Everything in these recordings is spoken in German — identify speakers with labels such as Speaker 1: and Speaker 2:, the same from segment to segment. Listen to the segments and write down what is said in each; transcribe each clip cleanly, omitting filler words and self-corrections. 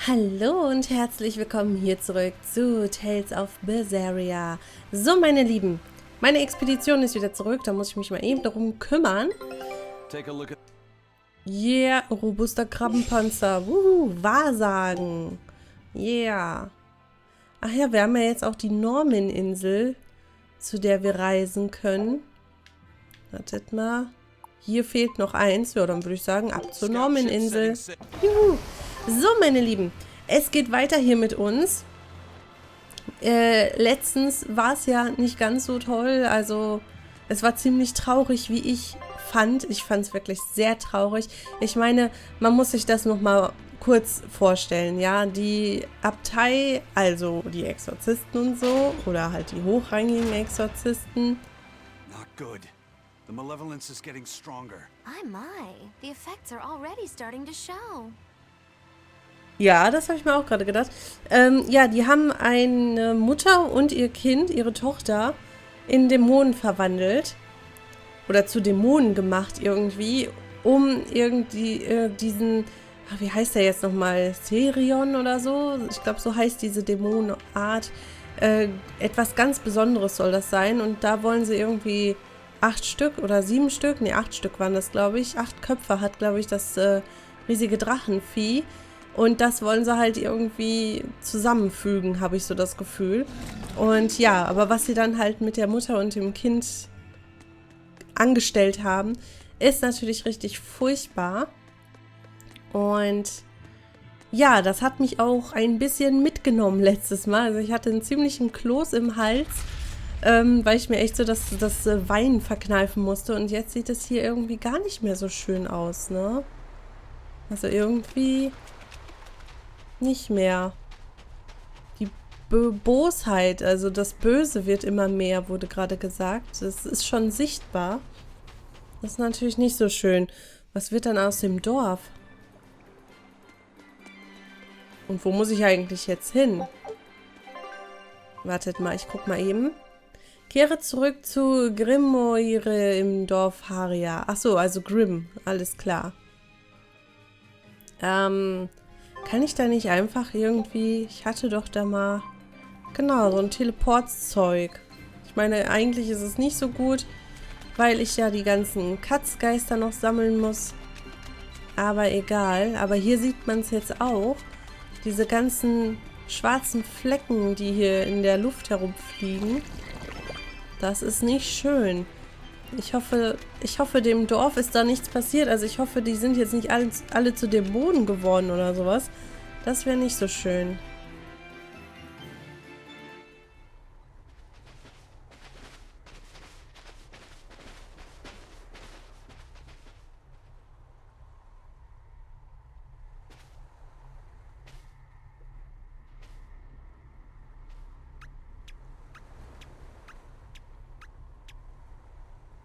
Speaker 1: Hallo und herzlich willkommen hier zurück zu Tales of Berseria. So, meine Lieben, meine Expedition ist wieder zurück, da muss ich mich mal eben darum kümmern. Yeah, robuster Krabbenpanzer, Wahrsagen. Yeah. Ach ja, wir haben ja jetzt auch die Normaninsel, zu der wir reisen können. Wartet mal. Hier fehlt noch eins. Ja, dann würde ich sagen, ab zur Normaninsel. Juhu. So, meine Lieben, es geht weiter hier mit uns. Letztens war es ja nicht ganz so toll. Also, es war ziemlich traurig, wie ich fand. Ich fand es wirklich sehr traurig. Ich meine, man muss sich das nochmal kurz vorstellen, ja. Die Abtei, also die Exorzisten und so, oder halt die hochrangigen Exorzisten.
Speaker 2: Not good. The malevolence is getting stronger.
Speaker 3: My. The effects are already starting to show.
Speaker 1: Ja, das habe ich mir auch gerade gedacht. Ja, die haben eine Mutter und ihr Kind, ihre Tochter, in Dämonen verwandelt. Oder zu Dämonen gemacht irgendwie, um irgendwie diesen, wie heißt der jetzt nochmal? Serion oder so? Ich glaube, so heißt diese Dämonenart. Etwas ganz Besonderes soll das sein. Und da wollen sie irgendwie 8 Stück oder 7 Stück, ne, 8 Stück waren das, glaube ich. 8 Köpfe hat, glaube ich, das riesige Drachenvieh. Und das wollen sie halt irgendwie zusammenfügen, habe ich so das Gefühl. Und ja, aber was sie dann halt mit der Mutter und dem Kind angestellt haben, ist natürlich richtig furchtbar. Und ja, das hat mich auch ein bisschen mitgenommen letztes Mal. Also ich hatte einen ziemlichen Kloß im Hals, weil ich mir echt so das Weinen verkneifen musste. Und jetzt sieht es hier irgendwie gar nicht mehr so schön aus, ne? Also irgendwie nicht mehr. Die Bosheit, also das Böse wird immer mehr, wurde gerade gesagt. Das ist schon sichtbar. Das ist natürlich nicht so schön. Was wird dann aus dem Dorf? Und wo muss ich eigentlich jetzt hin? Wartet mal, ich guck mal eben. Kehre zurück zu Grimoire im Dorf Haria. Ach so, also Grimm, alles klar. Kann ich da nicht einfach irgendwie... Ich hatte doch da mal... Genau, so ein Teleportzeug. Ich meine, eigentlich ist es nicht so gut, weil ich ja die ganzen Katzgeister noch sammeln muss. Aber egal. Aber hier sieht man es jetzt auch. Diese ganzen schwarzen Flecken, die hier in der Luft herumfliegen. Das ist nicht schön. Ich hoffe, dem Dorf ist da nichts passiert. Also ich hoffe, die sind jetzt nicht alle zu Dämonen geworden oder sowas. Das wäre nicht so schön.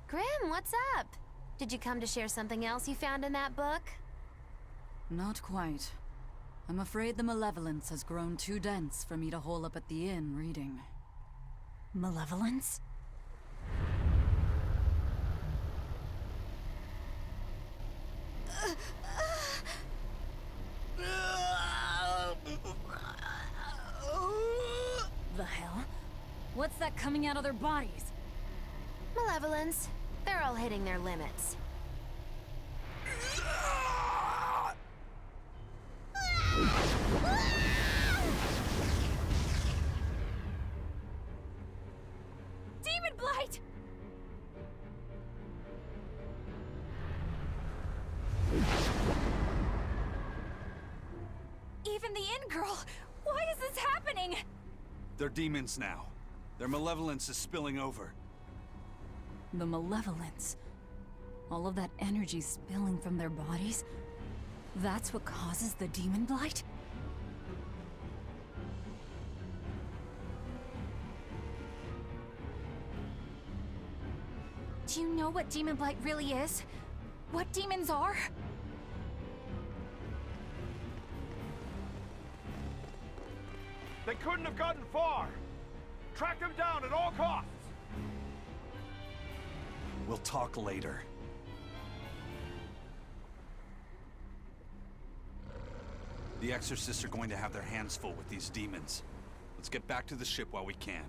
Speaker 3: Grim, what's up? Did you come to share something else you found in that book?
Speaker 4: Not quite. I'm afraid the malevolence has grown too dense for me to hole up at the inn reading.
Speaker 3: Malevolence?
Speaker 4: The hell? What's that coming out of their bodies?
Speaker 3: Malevolence. They're all hitting their limits.
Speaker 4: Demon blight! Even the inn girl! Why is this happening?
Speaker 2: They're demons now. Their malevolence is spilling over.
Speaker 4: The malevolence. All of that energy spilling from their bodies? That's what causes the demon blight?
Speaker 3: Do you know what demon blight really is? What demons are?
Speaker 5: They couldn't have gotten far. Track them down at all costs.
Speaker 2: We'll talk later. The exorcists are going to have their hands full with these demons. Let's get back to the ship while we can.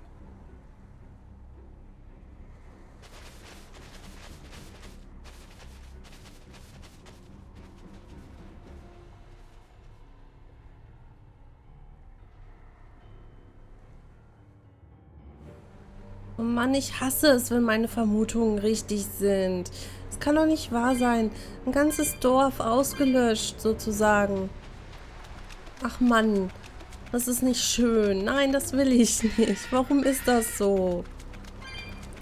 Speaker 1: Oh Mann, ich hasse es, wenn meine Vermutungen richtig sind. Es kann doch nicht wahr sein. Ein ganzes Dorf ausgelöscht, sozusagen. Ach Mann, das ist nicht schön. Nein, das will ich nicht. Warum ist das so?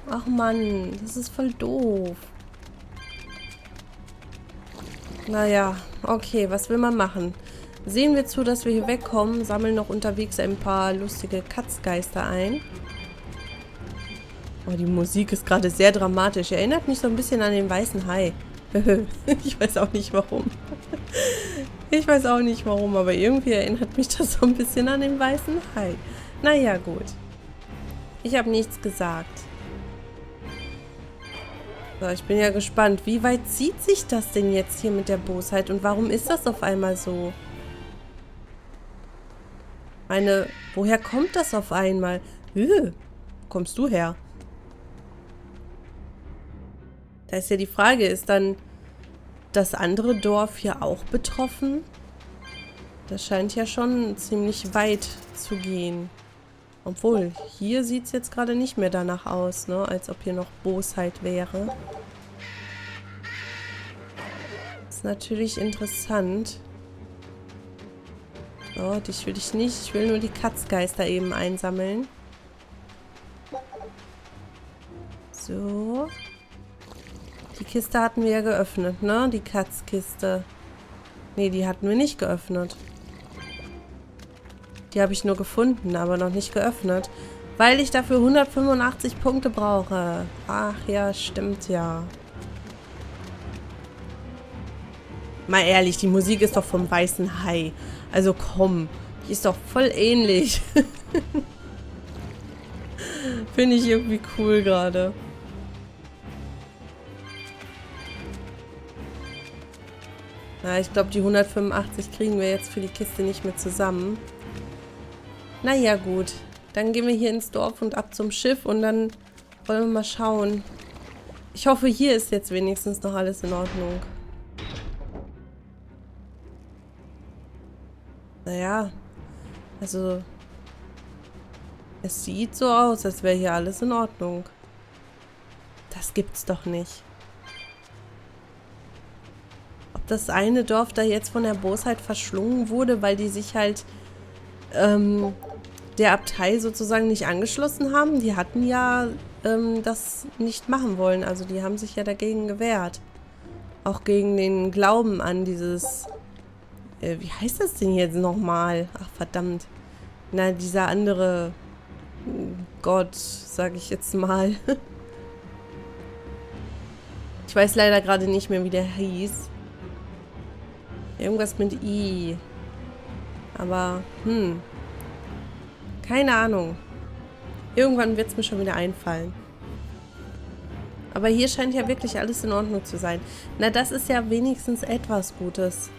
Speaker 1: Ach Mann, das ist voll doof. Naja, okay, was will man machen? Sehen wir zu, dass wir hier wegkommen, sammeln noch unterwegs ein paar lustige Katzgeister ein. Oh, die Musik ist gerade sehr dramatisch. Erinnert mich so ein bisschen an den weißen Hai. Ich weiß auch nicht warum. Ich weiß auch nicht warum, aber irgendwie erinnert mich das so ein bisschen an den weißen Hai. Naja, gut. Ich habe nichts gesagt. So, ich bin ja gespannt. Wie weit zieht sich das denn jetzt hier mit der Bosheit? Und warum ist das auf einmal so? Woher kommt das auf einmal? Wo kommst du her? Da ist ja die Frage, ist dann das andere Dorf hier auch betroffen? Das scheint ja schon ziemlich weit zu gehen. Obwohl, hier sieht es jetzt gerade nicht mehr danach aus, ne? Als ob hier noch Bosheit wäre. Ist natürlich interessant. So, dich will ich nicht. Ich will nur die Katzgeister eben einsammeln. So. Die Kiste hatten wir ja geöffnet, ne? Die Katzkiste. Ne, die hatten wir nicht geöffnet. Die habe ich nur gefunden, aber noch nicht geöffnet. Weil ich dafür 185 Punkte brauche. Ach ja, stimmt ja. Mal ehrlich, die Musik ist doch vom weißen Hai. Also komm, die ist doch voll ähnlich. Finde ich irgendwie cool gerade. Na, ich glaube, die 185 kriegen wir jetzt für die Kiste nicht mehr zusammen. Naja, gut. Dann gehen wir hier ins Dorf und ab zum Schiff und dann wollen wir mal schauen. Ich hoffe, hier ist jetzt wenigstens noch alles in Ordnung. Naja, also es sieht so aus, als wäre hier alles in Ordnung. Das gibt's doch nicht. Ob das eine Dorf da jetzt von der Bosheit verschlungen wurde, weil die sich halt der Abtei sozusagen nicht angeschlossen haben. Die hatten ja das nicht machen wollen. Also die haben sich ja dagegen gewehrt. Auch gegen den Glauben an dieses... wie heißt das denn jetzt nochmal? Ach, verdammt. Na, dieser andere Gott, sage ich jetzt mal. Ich weiß leider gerade nicht mehr, wie der hieß. Irgendwas mit I. Aber, keine Ahnung. Irgendwann wird es mir schon wieder einfallen. Aber hier scheint ja wirklich alles in Ordnung zu sein. Na, das ist ja wenigstens etwas Gutes.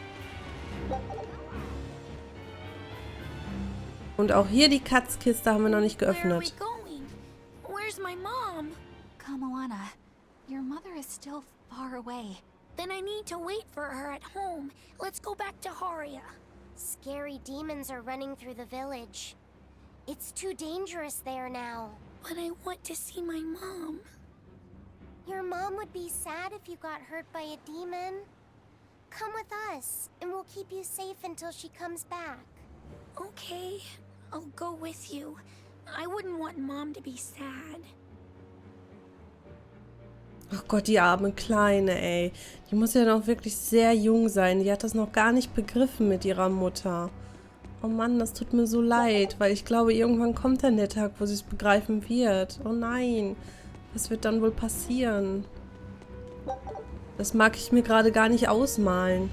Speaker 1: Und auch hier die Katzkiste haben wir noch nicht geöffnet.
Speaker 3: Where's my mom?
Speaker 4: Kamoana, your mother is still far away.
Speaker 3: Then I need to wait for her at home. Let's go back to Haria. Scary demons are running through the village. It's too dangerous there now. But I want to see my mom. Your mom would be sad if you got hurt by a demon. Come with us, and we'll keep you safe until she comes back. Okay, I'll go with you. I wouldn't want Mom to be sad.
Speaker 1: Ach Gott, die arme Kleine, ey. Die muss ja noch wirklich sehr jung sein. Die hat das noch gar nicht begriffen mit ihrer Mutter. Oh Mann, das tut mir so leid, weil ich glaube, irgendwann kommt dann der Tag, wo sie es begreifen wird. Oh nein, was wird dann wohl passieren? Das mag ich mir gerade gar nicht ausmalen.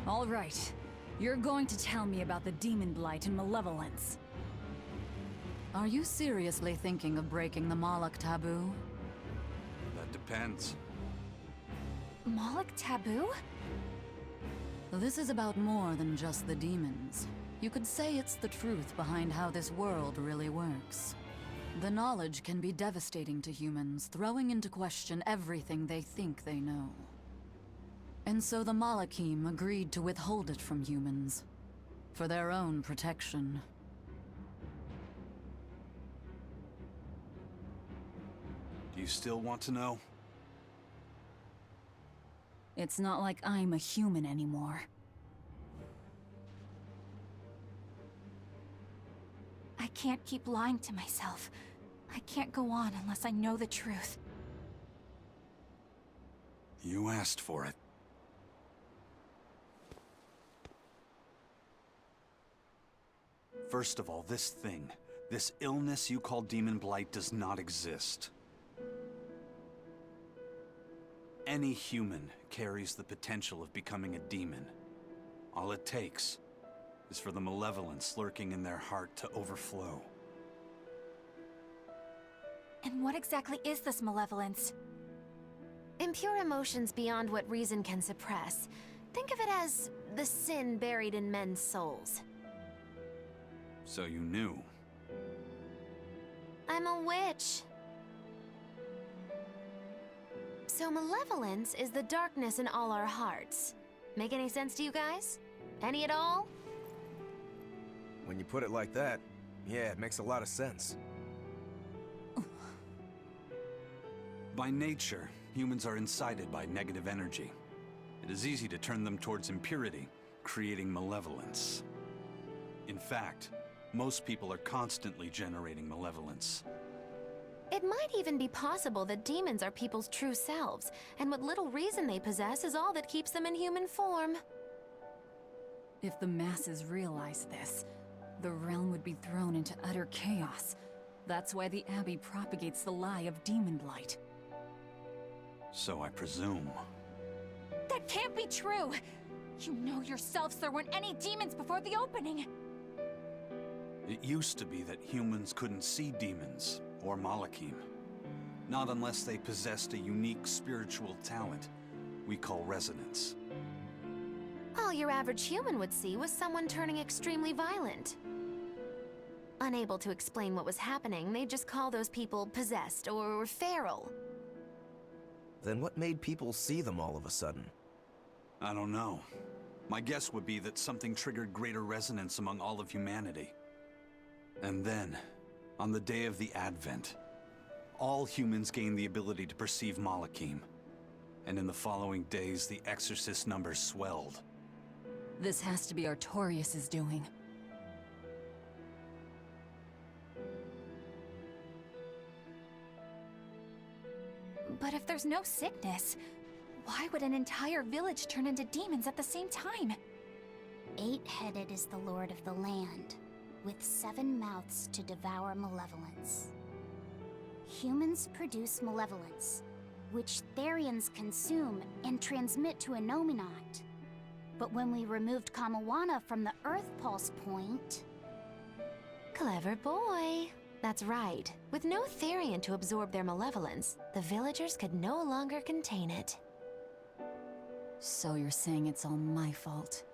Speaker 4: All right, you're going to tell me about the demon blight and malevolence. Are you seriously thinking of breaking the Moloch taboo?
Speaker 2: That depends.
Speaker 4: Moloch taboo? This is about more than just the demons. You could say it's the truth behind how this world really works. The knowledge can be devastating to humans, throwing into question everything they think they know. And so the Malachim agreed to withhold it from humans, for their own protection.
Speaker 2: Do you still want to know?
Speaker 4: It's not like I'm a human anymore. I can't keep lying to myself. I can't go on unless I know the truth.
Speaker 2: You asked for it. First of all, this illness you call demon blight does not exist. Any human carries the potential of becoming a demon. All it takes is for the malevolence lurking in their heart to overflow.
Speaker 6: And what exactly is this malevolence?
Speaker 3: Impure emotions beyond what reason can suppress. Think of it as the sin buried in men's souls.
Speaker 2: So you knew.
Speaker 3: I'm a witch. So malevolence is the darkness in all our hearts. Make any sense to you guys? Any at all?
Speaker 7: When you put it like that, yeah, it makes a lot of sense.
Speaker 2: By nature, humans are incited by negative energy. It is easy to turn them towards impurity, creating malevolence. In fact, most people are constantly generating malevolence.
Speaker 3: It might even be possible that demons are people's true selves, and what little reason they possess is all that keeps them in human form.
Speaker 4: If the masses realize this, the realm would be thrown into utter chaos. That's why the Abbey propagates the lie of demon blight.
Speaker 2: So I presume.
Speaker 6: That can't be true! You know yourselves there weren't any demons before the opening!
Speaker 2: It used to be that humans couldn't see demons, or Malachim. Not unless they possessed a unique spiritual talent we call resonance.
Speaker 3: All your average human would see was someone turning extremely violent. Unable to explain what was happening, they'd just call those people possessed or feral.
Speaker 7: Then what made people see them all of a sudden?
Speaker 2: I don't know. My guess would be that something triggered greater resonance among all of humanity. And then, on the day of the Advent, all humans gained the ability to perceive Malachim. And in the following days, the exorcist numbers swelled.
Speaker 4: This has to be Artorias' doing.
Speaker 6: But if there's no sickness, why would an entire village turn into demons at the same time?
Speaker 8: 8-headed is the lord of the land, with 7 mouths to devour malevolence. Humans produce malevolence, which Therians consume and transmit to Innominat. But when we removed Kamawana from the Earth Pulse point...
Speaker 3: Clever boy. That's right. With no Therian to absorb their malevolence, the villagers could no longer contain it.
Speaker 4: So you're saying it's all my fault?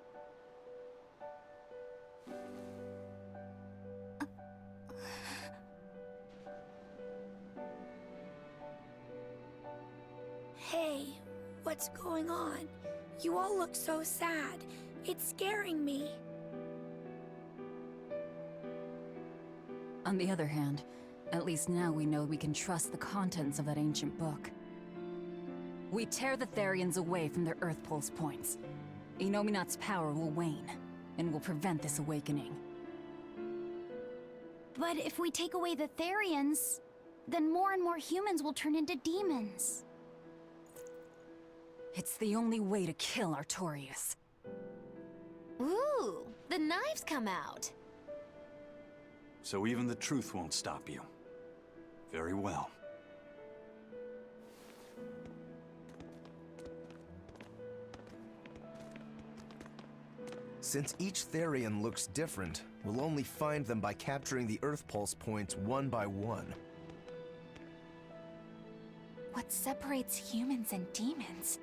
Speaker 9: Hey, what's going on? You all look so sad. It's scaring me.
Speaker 4: On the other hand, at least now we know we can trust the contents of that ancient book. We tear the Therians away from their Earth Pulse points. Innominat's power will wane, and will prevent this awakening.
Speaker 8: But if we take away the Therians, then more and more humans will turn into demons.
Speaker 4: It's the only way to kill Artorias.
Speaker 3: Ooh, the knives come out.
Speaker 2: So even the truth won't stop you. Very well.
Speaker 7: Since each Therian looks different, we'll only find them by capturing the Earth Pulse points one by one.
Speaker 6: What separates humans and demons?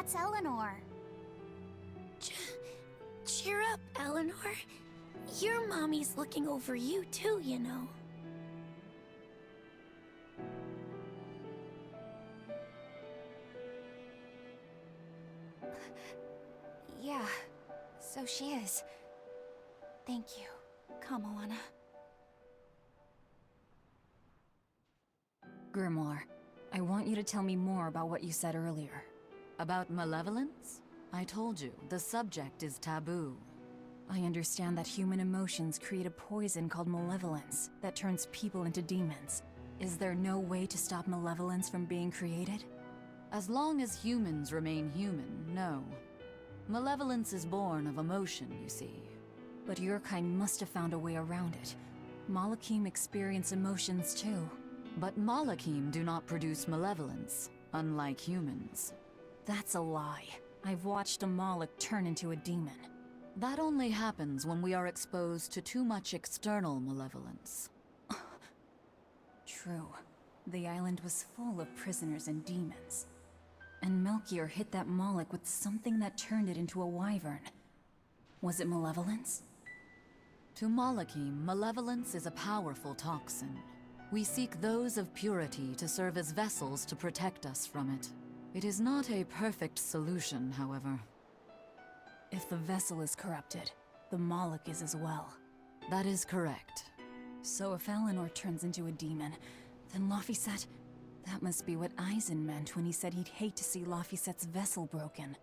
Speaker 8: That's Eleanor.
Speaker 9: Cheer up, Eleanor. Your mommy's looking over you too, you know.
Speaker 6: Yeah, so she is. Thank you. Come, Moana.
Speaker 4: Grimoire, I want you to tell me more about what you said earlier. About malevolence? I told you, the subject is taboo.
Speaker 10: I understand that human emotions create a poison called malevolence that turns people into demons. Is there no way to stop malevolence from being created?
Speaker 4: As long as humans remain human, no. Malevolence is born of emotion, you see.
Speaker 10: But your kind must have found a way around it. Malakim experience emotions too.
Speaker 4: But Malakim do not produce malevolence, unlike humans.
Speaker 10: That's a lie. I've watched a Malak turn into a demon.
Speaker 4: That only happens when we are exposed to too much external malevolence.
Speaker 10: True. The island was full of prisoners and demons. And Melchior hit that Malak with something that turned it into a wyvern. Was it malevolence?
Speaker 4: To Malakim, malevolence is a powerful toxin. We seek those of purity to serve as vessels to protect us from it. It is not a perfect solution, however.
Speaker 10: If the vessel is corrupted, the Malak is as well.
Speaker 4: That is correct.
Speaker 10: So if Eleanor turns into a demon, then Laphicet... That must be what Eisen meant when he said he'd hate to see Laphicet's vessel broken.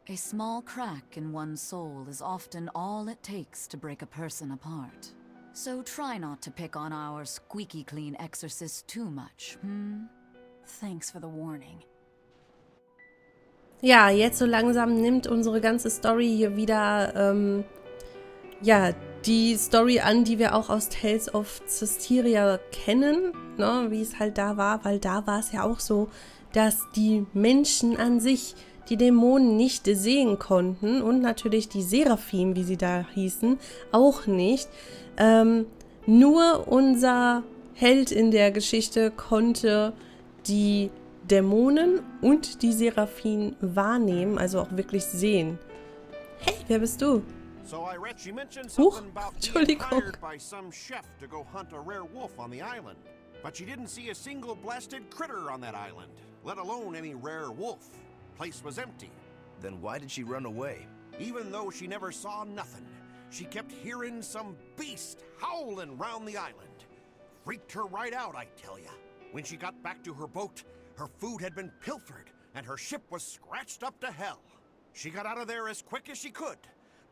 Speaker 4: A small crack in one's soul is often all it takes to break a person apart. So try not to pick on our squeaky clean exorcist too much,
Speaker 10: Thanks for the warning.
Speaker 1: Ja, jetzt so langsam nimmt unsere ganze Story hier wieder, die Story an, die wir auch aus Tales of Cestiria kennen, ne, wie es halt da war, weil da war es ja auch so, dass die Menschen an sich die Dämonen nicht sehen konnten und natürlich die Seraphim, wie sie da hießen, auch nicht. Nur unser Held in der Geschichte konnte die Dämonen und die Seraphim wahrnehmen, also auch wirklich sehen. Hey, wer bist du?
Speaker 5: So I read she mentioned something about being
Speaker 1: Entschuldigung.
Speaker 5: hired by some chef to go hunt a rare wolf on the island. But she didn't see a single blasted critter on that island, let alone any rare wolf. Place was empty.
Speaker 7: Then why did she run away?
Speaker 5: Even though she never saw nothing, she kept hearing some beast howling round the island. Freaked her right out, I tell ya. When she got back to her boat, her food had been pilfered and her ship was scratched up to hell. She got out of there as quick as she could,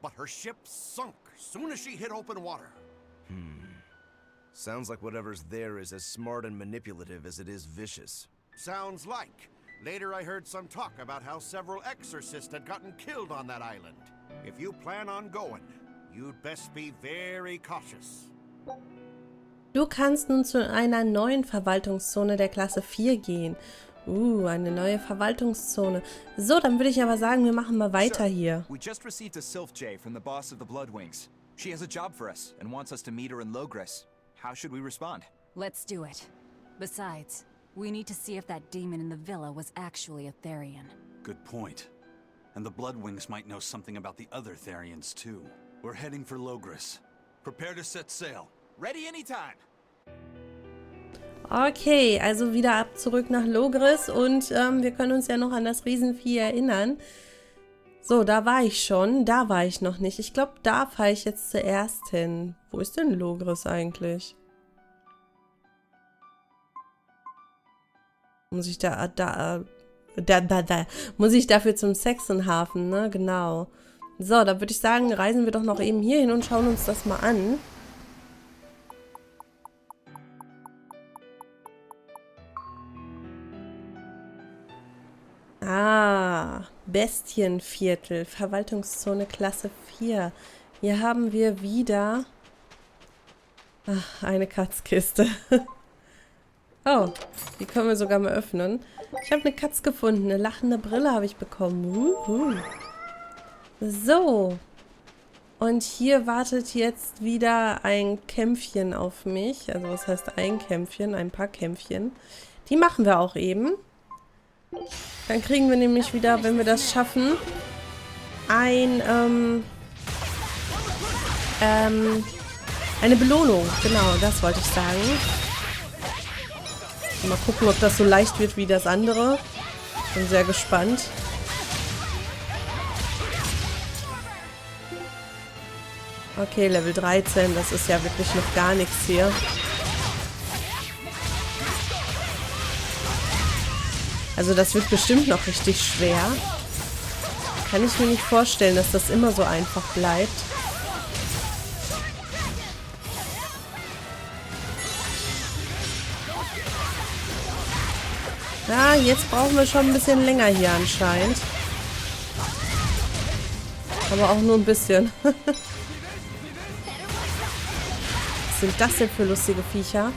Speaker 5: but her ship sunk soon as she hit open water.
Speaker 7: Sounds like whatever's there is as smart and manipulative as it is vicious.
Speaker 5: Sounds like. Later I heard some talk about how several exorcists had gotten killed on that island. If you plan on going, you'd best be very cautious.
Speaker 1: Du kannst nun zu einer neuen Verwaltungszone der Klasse 4 gehen. Eine neue Verwaltungszone. So, dann würde ich aber sagen, wir machen mal weiter hier.
Speaker 11: We just received a Sylph J from the boss of the Bloodwings. She has a job for us and wants us to meet her in Logres. How should we respond?
Speaker 10: Let's do it. Besides, we need to see if that demon in the villa was actually a Therian.
Speaker 2: Good point. And the Bloodwings might know something about the other Therians too. We're heading for Logres. Prepare to set sail.
Speaker 11: Ready anytime.
Speaker 1: Okay, also wieder ab zurück nach Logres und wir können uns ja noch an das Riesenvieh erinnern. So, da war ich schon, da war ich noch nicht. Ich glaube, da fahre ich jetzt zuerst hin. Wo ist denn Logres eigentlich? Muss ich muss ich dafür zum Saxonhafen, ne? Genau. So, da würde ich sagen, reisen wir doch noch eben hier hin und schauen uns das mal an. Bestienviertel, Verwaltungszone Klasse 4. Hier haben wir wieder eine Katzkiste. Oh, die können wir sogar mal öffnen. Ich habe eine Katz gefunden, eine lachende Brille habe ich bekommen. So. Und hier wartet jetzt wieder ein Kämpfchen auf mich. Also was heißt ein Kämpfchen? Ein paar Kämpfchen. Die machen wir auch eben. Dann kriegen wir nämlich wieder, wenn wir das schaffen, eine Belohnung. Genau, das wollte ich sagen. Mal gucken, ob das so leicht wird wie das andere. Bin sehr gespannt. Okay, Level 13, das ist ja wirklich noch gar nichts hier. Also das wird bestimmt noch richtig schwer. Kann ich mir nicht vorstellen, dass das immer so einfach bleibt. Ja, jetzt brauchen wir schon ein bisschen länger hier anscheinend. Aber auch nur ein bisschen. Was sind das denn für lustige Viecher?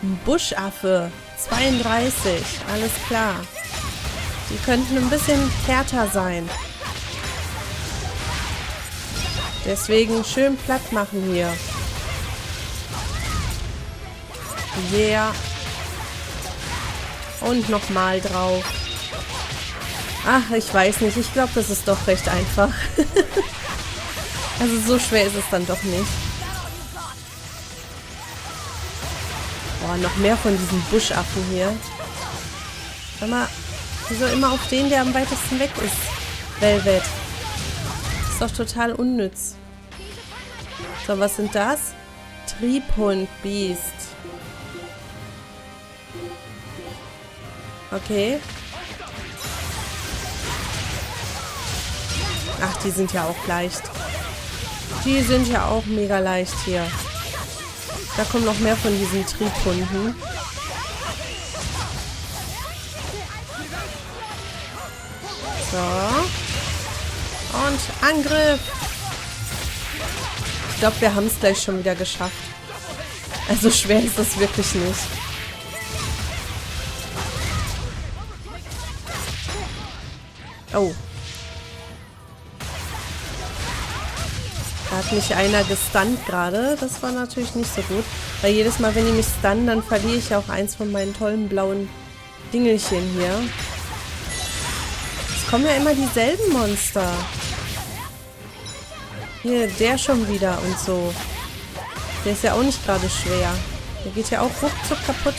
Speaker 1: Ein Buschaffe. 32. Alles klar. Die könnten ein bisschen härter sein. Deswegen schön platt machen hier. Yeah. Und nochmal drauf. Ach, ich weiß nicht. Ich glaube, das ist doch recht einfach. Also so schwer ist es dann doch nicht. Boah, noch mehr von diesen Buschaffen hier. Sag mal, wieso immer auf den, der am weitesten weg ist? Velvet. Ist doch total unnütz. So, was sind das? Triebhund, Biest. Okay. Ach, die sind ja auch leicht. Die sind ja auch mega leicht hier. Da kommen noch mehr von diesen Triebhunden. So. Und Angriff. Ich glaube, wir haben es gleich schon wieder geschafft. Also schwer ist das wirklich nicht. Oh. Da hat mich einer gestunt gerade. Das war natürlich nicht so gut. Weil jedes Mal, wenn die mich stunnen, dann verliere ich auch eins von meinen tollen blauen Dingelchen hier. Es kommen ja immer dieselben Monster. Hier, der schon wieder und so. Der ist ja auch nicht gerade schwer. Der geht ja auch ruckzuck kaputt.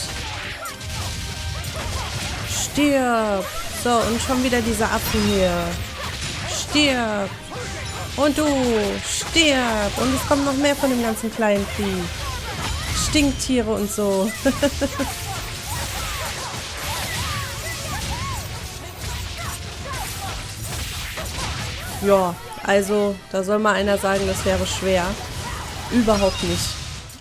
Speaker 1: Stirb! So, und schon wieder diese Affen hier. Stirb! Und du! Stirb! Und es kommen noch mehr von dem ganzen kleinen Vieh. Stinktiere und so. Ja, also, da soll mal einer sagen, das wäre schwer. Überhaupt nicht.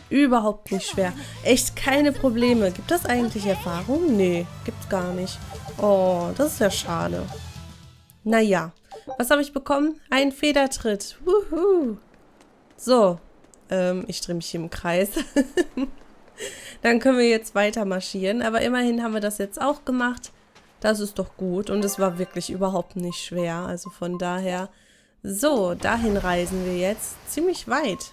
Speaker 1: Überhaupt nicht schwer. Echt keine Probleme. Gibt das eigentlich Erfahrung? Nee, gibt's gar nicht. Oh, das ist ja schade. Naja, was habe ich bekommen? Ein Federtritt. Wuhu. So, ich drehe mich hier im Kreis. Dann können wir jetzt weiter marschieren. Aber immerhin haben wir das jetzt auch gemacht. Das ist doch gut. Und es war wirklich überhaupt nicht schwer. Also von daher, so, dahin reisen wir jetzt. Ziemlich weit.